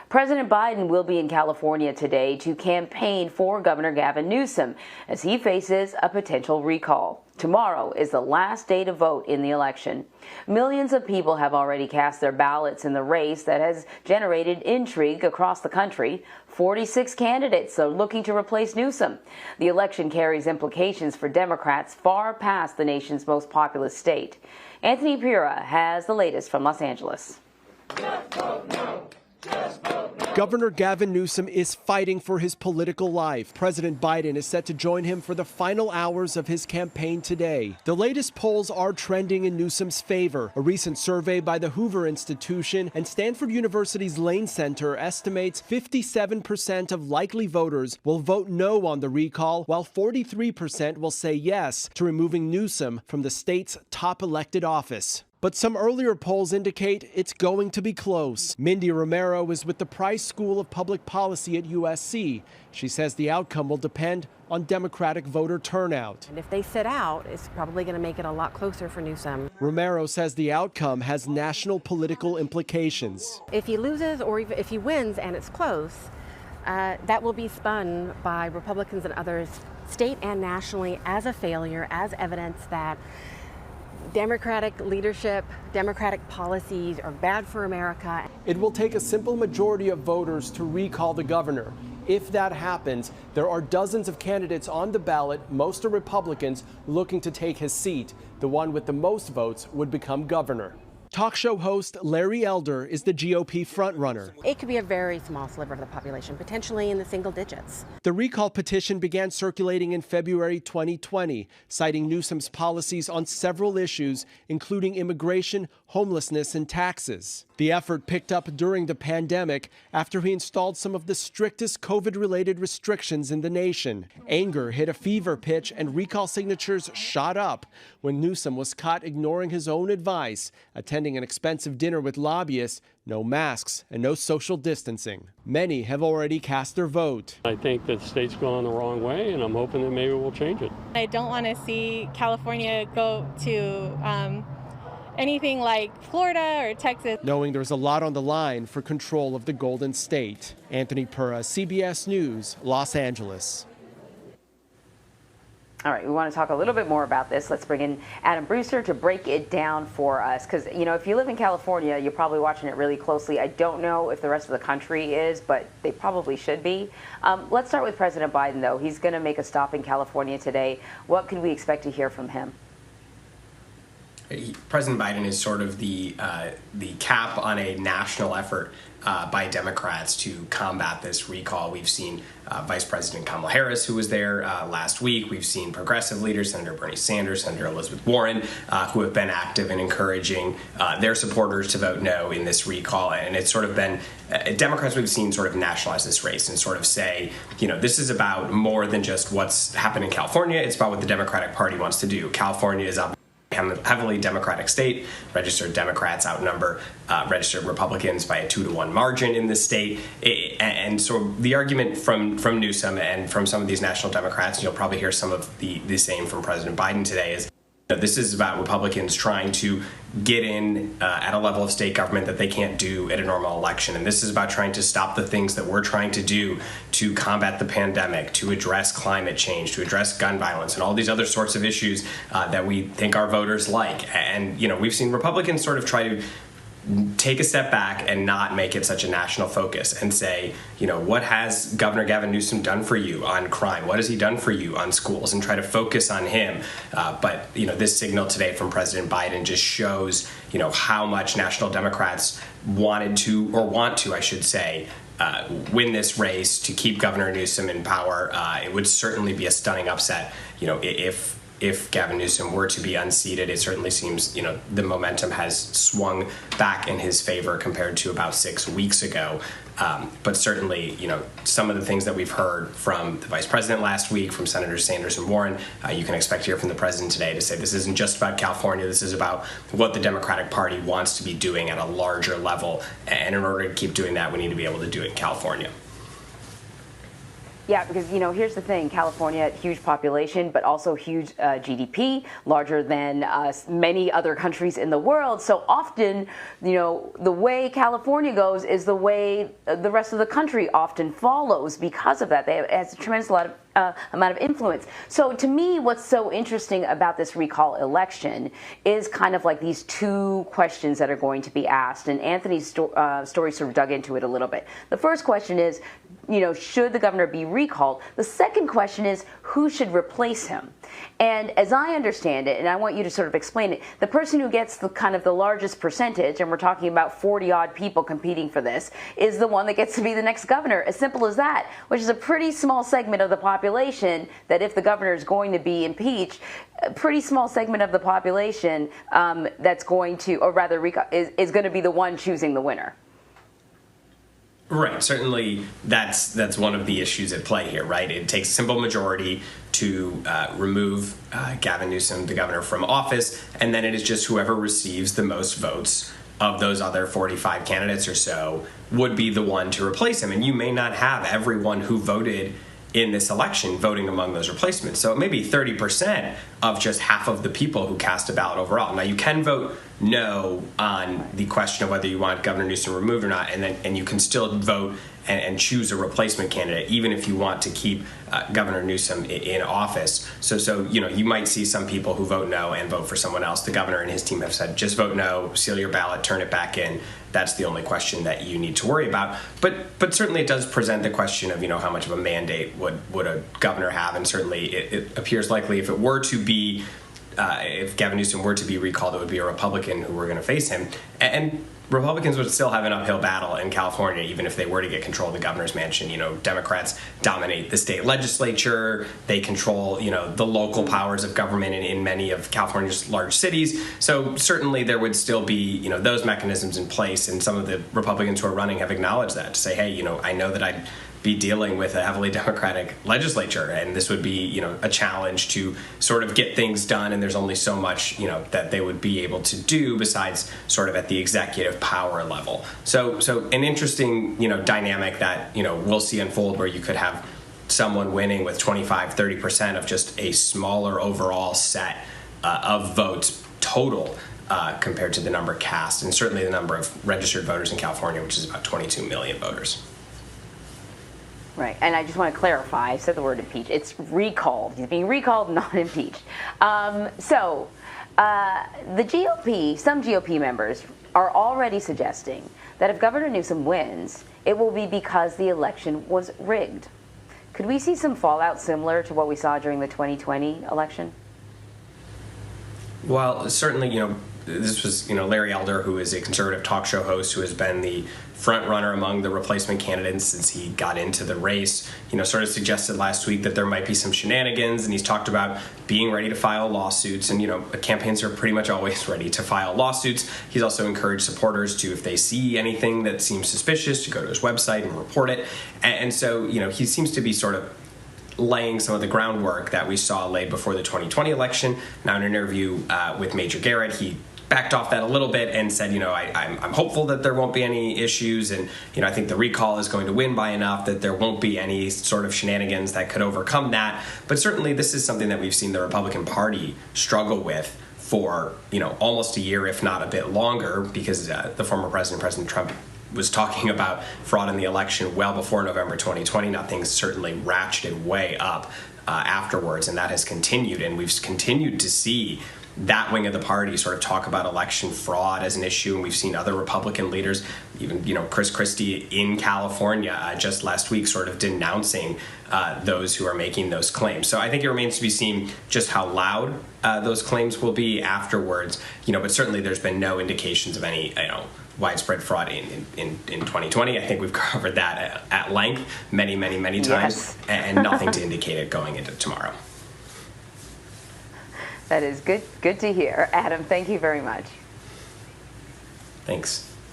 President Biden will be in California today to campaign for Governor Gavin Newsom as he faces a potential recall. Tomorrow is the last day to vote in the election. Millions of people have already cast their ballots in the race that has generated intrigue across the country. 46 candidates are looking to replace Newsom. The election carries implications for Democrats far past the nation's most populous state. Anthony Pura has the latest from Los Angeles. Just vote no. Just vote no. Governor Gavin Newsom is fighting for his political life. President Biden is set to join him for the final hours of his campaign today. The latest polls are trending in Newsom's favor. A recent survey by the Hoover Institution and Stanford University's Lane Center estimates 57% of likely voters will vote no on the recall, while 43% will say yes to removing Newsom from the state's top elected office. But some earlier polls indicate it's going to be close. Mindy Romero is with the Price School of Public Policy at USC. She says the outcome will depend on Democratic voter turnout. And if they sit out, it's probably going to make it a lot closer for Newsom. Romero says the outcome has national political implications. If he loses or if he wins and it's close, that will be spun by Republicans and others, state and nationally, as a failure, as evidence that Democratic leadership, Democratic policies are bad for America. It will take a simple majority of voters to recall the governor. If that happens, there are dozens of candidates on the ballot, most are Republicans, looking to take his seat. The one with the most votes would become governor. Talk show host Larry Elder is the GOP frontrunner. It could be a very small sliver of the population, potentially in the single digits. The recall petition began circulating in February 2020, citing Newsom's policies on several issues, including immigration, homelessness, and taxes. The effort picked up during the pandemic after he installed some of the strictest COVID-related restrictions in the nation. Anger hit a fever pitch and recall signatures shot up when Newsom was caught ignoring his own advice, attending an expensive dinner with lobbyists, no masks, and no social distancing. Many have already cast their vote. I think that the state's going the wrong way, and I'm hoping that maybe we'll change it. I don't want to see California go to anything like Florida or Texas. Knowing there's a lot on the line for control of the Golden State. Anthony Pura, CBS News, Los Angeles. All right, we want to talk a little bit more about this. Let's bring in Adam Brewster to break it down for us. Because, you know, if you live in California, you're probably watching it really closely. I don't know if the rest of the country is, but they probably should be. Let's start with President Biden, though. He's going to make a stop in California today. What can we expect to hear from him? President Biden is sort of the cap on a national effort by Democrats to combat this recall. We've seen Vice President Kamala Harris, who was there last week. We've seen progressive leaders, Senator Bernie Sanders, Senator Elizabeth Warren, who have been active in encouraging their supporters to vote no in this recall. And it's sort of been Democrats we've seen sort of nationalize this race and sort of say, you know, this is about more than just what's happened in California. It's about what the Democratic Party wants to do. California is obviously heavily Democratic state. Registered Democrats outnumber registered Republicans by a 2-to-1 margin in this state. And so the argument from Newsom and from some of these national Democrats, and you'll probably hear some of the same from President Biden today, is that this is about Republicans trying to get in at a level of state government that they can't do at a normal election. And this is about trying to stop the things that we're trying to do to combat the pandemic, to address climate change, to address gun violence, and all these other sorts of issues that we think our voters like. And, you know, we've seen Republicans sort of try to take a step back and not make it such a national focus and say, you know, what has Governor Gavin Newsom done for you on crime? What has he done for you on schools? And try to focus on him. But, you know, this signal today from President Biden just shows, you know, how much national Democrats want to, I should say, win this race to keep Governor Newsom in power. It would certainly be a stunning upset, you know, if Gavin Newsom were to be unseated. It certainly seems, you know, the momentum has swung back in his favor compared to about 6 weeks ago. But certainly, you know, some of the things that we've heard from the vice president last week, from Senators Sanders and Warren, you can expect to hear from the president today to say this isn't just about California. This is about what the Democratic Party wants to be doing at a larger level. And in order to keep doing that, we need to be able to do it in California. Yeah, because, here's the thing. California, huge population, but also huge GDP, larger than many other countries in the world. So often, the way California goes is the way the rest of the country often follows because of that. It has a tremendous amount of influence. So to me, what's so interesting about this recall election is kind of like these two questions that are going to be asked. And Anthony's story sort of dug into it a little bit. The first question is, should the governor be recalled? The second question is, who should replace him? And as I understand it, and I want you to sort of explain it, the person who gets the kind of the largest percentage, and we're talking about 40-odd people competing for this, is the one that gets to be the next governor. As simple as that, which is a pretty small segment of the population that if the governor is going to be impeached, a pretty small segment of the population that's going to, or rather is going to be the one choosing the winner. Right. Certainly, that's one of the issues at play here, right? It takes a simple majority to remove Gavin Newsom, the governor, from office, and then it is just whoever receives the most votes of those other 45 candidates or so would be the one to replace him. And you may not have everyone who voted in this election voting among those replacements. So it may be 30% of just half of the people who cast a ballot overall. Now, you can vote no on the question of whether you want Governor Newsom removed or not, and you can still vote and choose a replacement candidate, even if you want to keep Governor Newsom in office. So you might see some people who vote no and vote for someone else. The governor and his team have said, just vote no, seal your ballot, turn it back in. That's the only question that you need to worry about. But certainly it does present the question of, how much of a mandate would a governor have, and certainly it appears likely if it were to be if Gavin Newsom were to be recalled, it would be a Republican who were going to face him. And Republicans would still have an uphill battle in California, even if they were to get control of the governor's mansion. Democrats dominate the state legislature. They control, the local powers of government in many of California's large cities. So certainly there would still be, those mechanisms in place. And some of the Republicans who are running have acknowledged that, to say, hey, I know that I'd be dealing with a heavily Democratic legislature, and this would be, a challenge to sort of get things done, and there's only so much, that they would be able to do besides sort of at the executive power level. So an interesting, dynamic that, we'll see unfold, where you could have someone winning with 25-30% of just a smaller overall set of votes total compared to the number cast, and certainly the number of registered voters in California, which is about 22 million voters. Right, and I just want to clarify, I said the word impeach. It's recalled. He's being recalled, not impeached. The GOP, some GOP members are already suggesting that if Governor Newsom wins, it will be because the election was rigged. Could we see some fallout similar to what we saw during the 2020 election? Well, certainly, this was, Larry Elder, who is a conservative talk show host who has been the front runner among the replacement candidates since he got into the race, sort of suggested last week that there might be some shenanigans, and he's talked about being ready to file lawsuits, and, campaigns are pretty much always ready to file lawsuits. He's also encouraged supporters to, if they see anything that seems suspicious, to go to his website and report it. And so, he seems to be sort of laying some of the groundwork that we saw laid before the 2020 election. Now, in an interview with Major Garrett, he backed off that a little bit and said, I'm hopeful that there won't be any issues, and I think the recall is going to win by enough that there won't be any sort of shenanigans that could overcome that. But certainly this is something that we've seen the Republican Party struggle with for almost a year, if not a bit longer, because the former President Trump was talking about fraud in the election well before November 2020. Now, things certainly ratcheted way up afterwards, and that has continued, and we've continued to see that wing of the party sort of talk about election fraud as an issue, and we've seen other Republican leaders, even Chris Christie in California just last week, sort of denouncing those who are making those claims. So I think it remains to be seen just how loud those claims will be afterwards. But certainly there's been no indications of any widespread fraud in 2020. I think we've covered that at length many times, yes. And nothing to indicate it going into tomorrow. That is good to hear. Adam, thank you very much. Thanks.